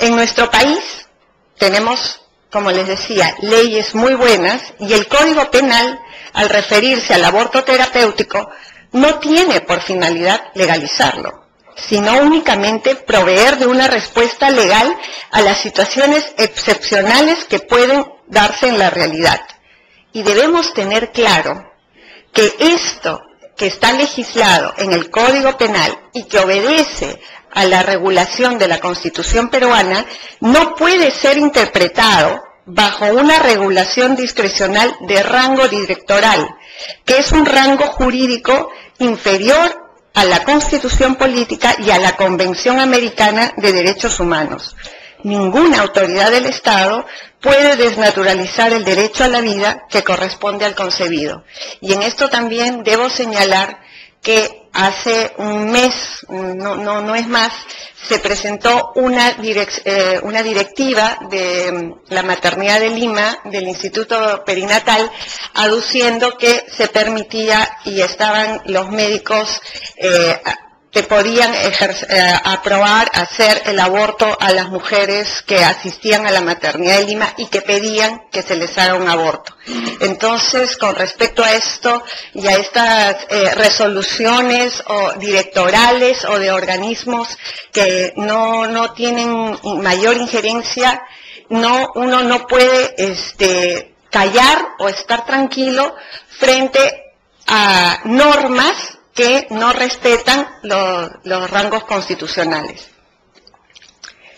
En nuestro país tenemos, como les decía, leyes muy buenas y el Código Penal, al referirse al aborto terapéutico, no tiene por finalidad legalizarlo, sino únicamente proveer de una respuesta legal a las situaciones excepcionales que pueden darse en la realidad. Y debemos tener claro que esto que está legislado en el Código Penal y que obedece a la regulación de la Constitución peruana no puede ser interpretado bajo una regulación discrecional de rango directoral, que es un rango jurídico inferior a la Constitución política y a la Convención Americana de Derechos Humanos. Ninguna autoridad del Estado puede desnaturalizar el derecho a la vida que corresponde al concebido. Y en esto también debo señalar que hace un mes, no es más, se presentó una directiva de la maternidad de Lima, del Instituto Perinatal, aduciendo que se permitía y estaban los médicos que podían aprobar hacer el aborto a las mujeres que asistían a la maternidad de Lima y que pedían que se les haga un aborto. Entonces, con respecto a esto y a estas resoluciones o directorales o de organismos que no tienen mayor injerencia, uno no puede callar o estar tranquilo frente a normas que no respetan los rangos constitucionales.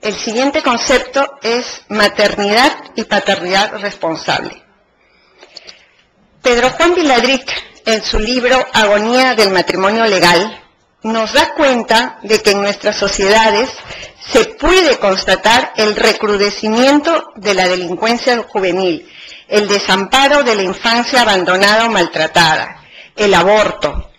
El siguiente concepto es maternidad y paternidad responsable. Pedro Juan Viladrich, en su libro Agonía del matrimonio legal, nos da cuenta de que en nuestras sociedades se puede constatar el recrudecimiento de la delincuencia juvenil, el desamparo de la infancia abandonada o maltratada, el aborto,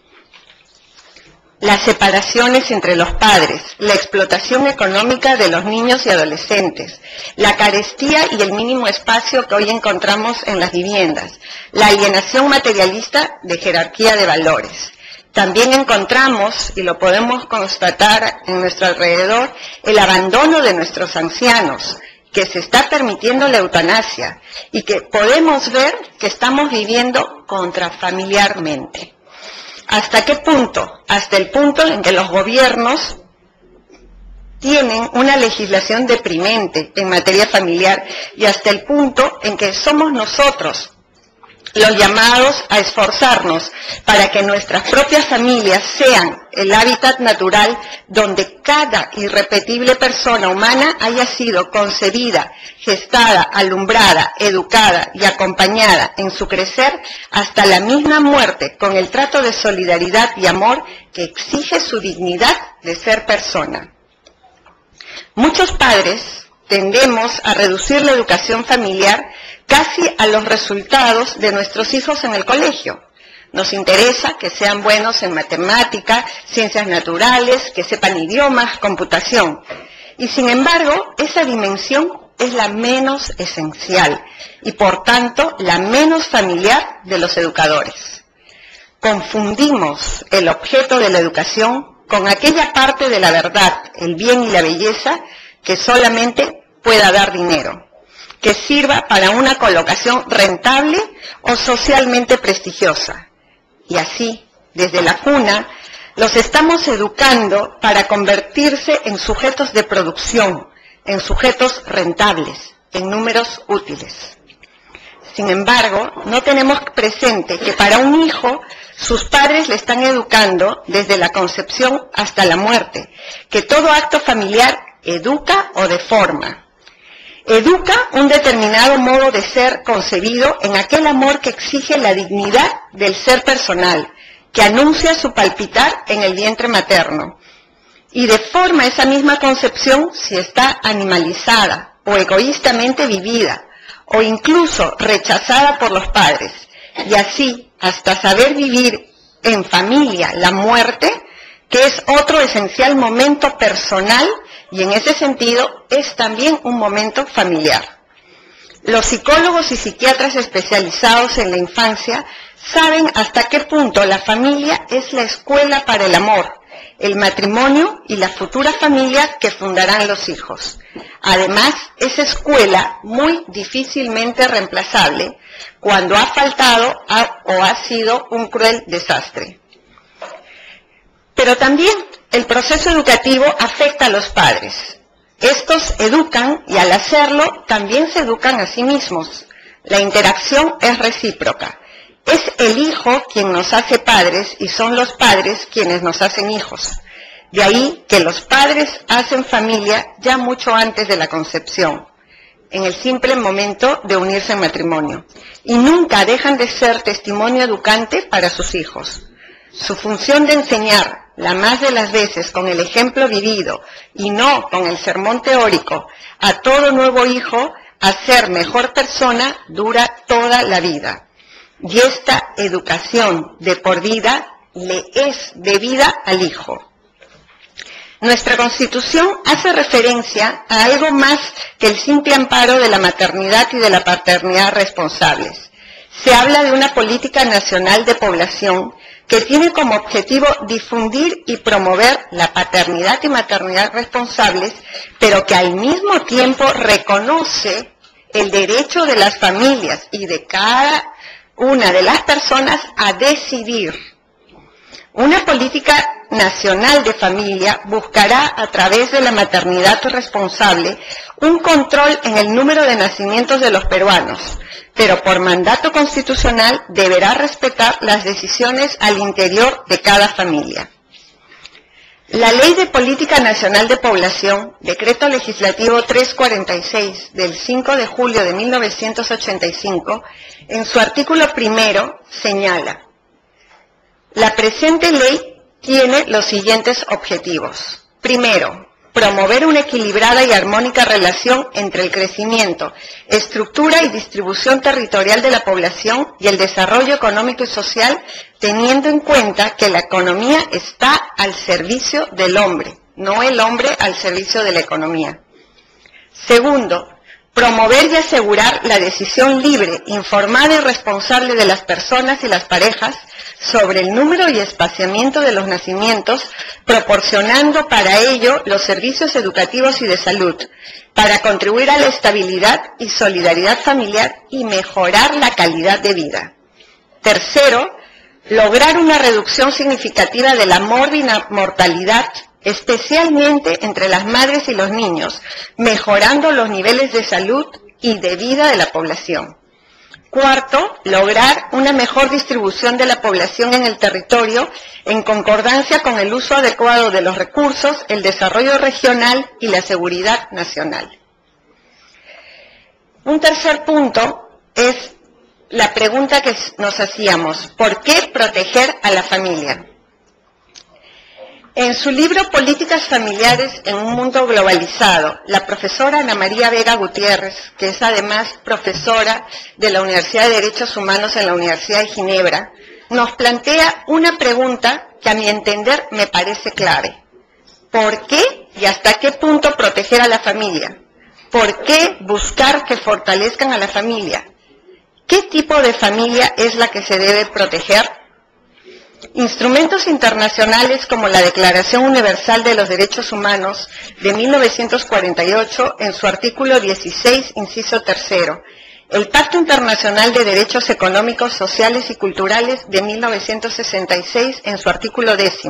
las separaciones entre los padres, la explotación económica de los niños y adolescentes, la carestía y el mínimo espacio que hoy encontramos en las viviendas, la alienación materialista de jerarquía de valores. También encontramos, y lo podemos constatar en nuestro alrededor, el abandono de nuestros ancianos, que se está permitiendo la eutanasia y que podemos ver que estamos viviendo contrafamiliarmente. ¿Hasta qué punto? Hasta el punto en que los gobiernos tienen una legislación deprimente en materia familiar y hasta el punto en que somos nosotros los llamados a esforzarnos para que nuestras propias familias sean el hábitat natural donde cada irrepetible persona humana haya sido concebida, gestada, alumbrada, educada y acompañada en su crecer hasta la misma muerte con el trato de solidaridad y amor que exige su dignidad de ser persona. Muchos padres tendemos a reducir la educación familiar casi a los resultados de nuestros hijos en el colegio. Nos interesa que sean buenos en matemática, ciencias naturales, que sepan idiomas, computación. Y sin embargo, esa dimensión es la menos esencial y por tanto la menos familiar de los educadores. Confundimos el objeto de la educación con aquella parte de la verdad, el bien y la belleza que solamente pueda dar dinero, que sirva para una colocación rentable o socialmente prestigiosa. Y así, desde la cuna, los estamos educando para convertirse en sujetos de producción, en sujetos rentables, en números útiles. Sin embargo, no tenemos presente que para un hijo, sus padres le están educando desde la concepción hasta la muerte, que todo acto familiar educa o deforma. Educa un determinado modo de ser concebido en aquel amor que exige la dignidad del ser personal, que anuncia su palpitar en el vientre materno, y deforma esa misma concepción si está animalizada o egoístamente vivida, o incluso rechazada por los padres, y así hasta saber vivir en familia la muerte, que es otro esencial momento personal y en ese sentido es también un momento familiar. Los psicólogos y psiquiatras especializados en la infancia saben hasta qué punto la familia es la escuela para el amor, el matrimonio y la futura familia que fundarán los hijos. Además, es escuela muy difícilmente reemplazable cuando ha faltado o ha sido un cruel desastre. Pero también el proceso educativo afecta a los padres. Estos educan y al hacerlo también se educan a sí mismos. La interacción es recíproca. Es el hijo quien nos hace padres y son los padres quienes nos hacen hijos. De ahí que los padres hacen familia ya mucho antes de la concepción, en el simple momento de unirse en matrimonio, y nunca dejan de ser testimonio educante para sus hijos. Su función de enseñar, la más de las veces con el ejemplo vivido y no con el sermón teórico, a todo nuevo hijo a ser mejor persona dura toda la vida. Y esta educación de por vida le es debida al hijo. Nuestra Constitución hace referencia a algo más que el simple amparo de la maternidad y de la paternidad responsables. Se habla de una política nacional de población que tiene como objetivo difundir y promover la paternidad y maternidad responsables, pero que al mismo tiempo reconoce el derecho de las familias y de cada una de las personas a decidir. Una política nacional de familia buscará a través de la maternidad responsable un control en el número de nacimientos de los peruanos, pero por mandato constitucional deberá respetar las decisiones al interior de cada familia. La Ley de Política Nacional de Población, Decreto Legislativo 346 del 5 de julio de 1985, en su artículo primero señala: la presente ley tiene los siguientes objetivos. Primero, promover una equilibrada y armónica relación entre el crecimiento, estructura y distribución territorial de la población y el desarrollo económico y social, teniendo en cuenta que la economía está al servicio del hombre, no el hombre al servicio de la economía. Segundo, promover y asegurar la decisión libre, informada y responsable de las personas y las parejas sobre el número y espaciamiento de los nacimientos, proporcionando para ello los servicios educativos y de salud, para contribuir a la estabilidad y solidaridad familiar y mejorar la calidad de vida. Tercero, lograr una reducción significativa de la mortalidad, especialmente entre las madres y los niños, mejorando los niveles de salud y de vida de la población. Cuarto, lograr una mejor distribución de la población en el territorio en concordancia con el uso adecuado de los recursos, el desarrollo regional y la seguridad nacional. Un tercer punto es la pregunta que nos hacíamos: ¿por qué proteger a la familia? En su libro Políticas Familiares en un Mundo Globalizado, la profesora Ana María Vega Gutiérrez, que es además profesora de la Universidad de Derechos Humanos en la Universidad de Ginebra, nos plantea una pregunta que a mi entender me parece clave. ¿Por qué y hasta qué punto proteger a la familia? ¿Por qué buscar que fortalezcan a la familia? ¿Qué tipo de familia es la que se debe proteger? Instrumentos internacionales como la Declaración Universal de los Derechos Humanos de 1948, en su artículo 16, inciso 3, el Pacto Internacional de Derechos Económicos, Sociales y Culturales de 1966, en su artículo 10,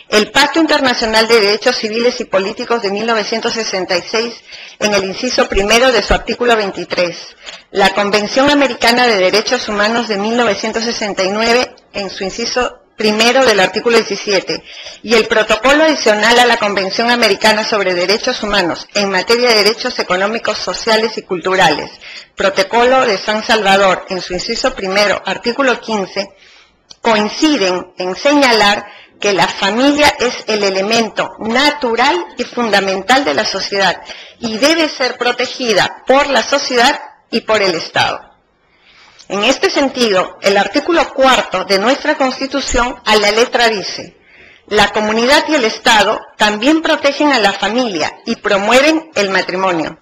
el Pacto Internacional de Derechos Civiles y Políticos de 1966, en el inciso 1 de su artículo 23, la Convención Americana de Derechos Humanos de 1969, en su inciso 1 del artículo 17, y el protocolo adicional a la Convención Americana sobre Derechos Humanos en materia de derechos económicos, sociales y culturales, protocolo de San Salvador, en su inciso 1, artículo 15, coinciden en señalar que la familia es el elemento natural y fundamental de la sociedad y debe ser protegida por la sociedad y por el Estado. En este sentido, el artículo 4 de nuestra Constitución a la letra dice: la comunidad y el Estado también protegen a la familia y promueven el matrimonio.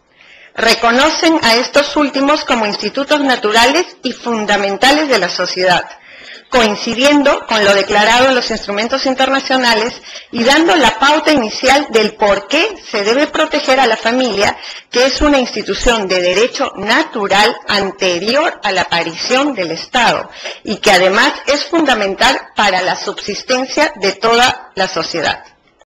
Reconocen a estos últimos como institutos naturales y fundamentales de la sociedad. coincidiendo con lo declarado en los instrumentos internacionales y dando la pauta inicial del por qué se debe proteger a la familia, que es una institución de derecho natural anterior a la aparición del Estado y que además es fundamental para la subsistencia de toda la sociedad.